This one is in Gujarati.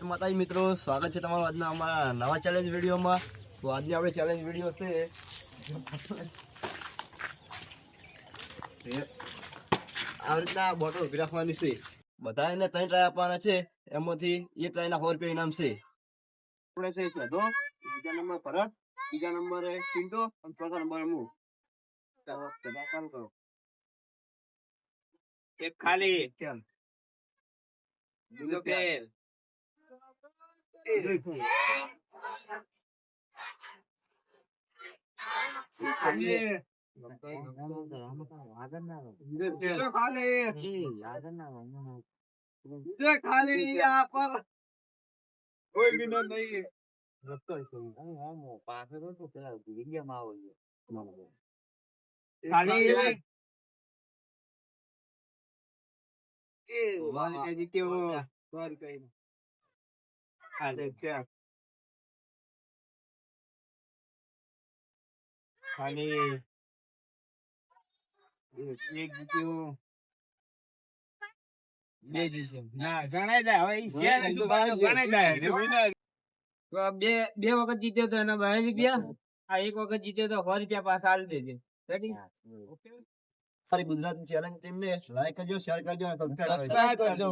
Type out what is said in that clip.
માતાજી મિત્રો, સ્વાગત છે તમારું આજના અમારા નવા ચેલેન્જ વિડીયોમાં. તો આજની આપણે ચેલેન્જ વિડીયો છે આ રીતના બોટલ ઉભી રાખવાની છે. બધા એને 3 ટ્રાય આપવાના છે, એમાંથી એક ટ્રાયના 100 રૂપિયા ઇનામ છે. આપણે છે શોધો, બીજા નંબર ભરત, બીજા નંબરે પિન્ટો અને ચોથા નંબરે હું. ચાલો ચાલુ કરો. એક ખાલી કેમ બીજો પેલ ખાલી આ પર કોઈ બી નહીં ખાલી એક જીત્યું બે જીત્યું ના ગણાય જાય હવે ઈ છે ને શું બાજુ ગણાય જાય બે વખત જીત્યો તો એના 2 રૂપિયા આ એક વખત જીત્યો તો 100 રૂપિયા પાછા આલી દેજે રેડી સારી ગુજરાતની ચેલેન્જ ટીમને લાઈક કરજો, શેર કરજો અને સબસ્ક્રાઇબ કરજો.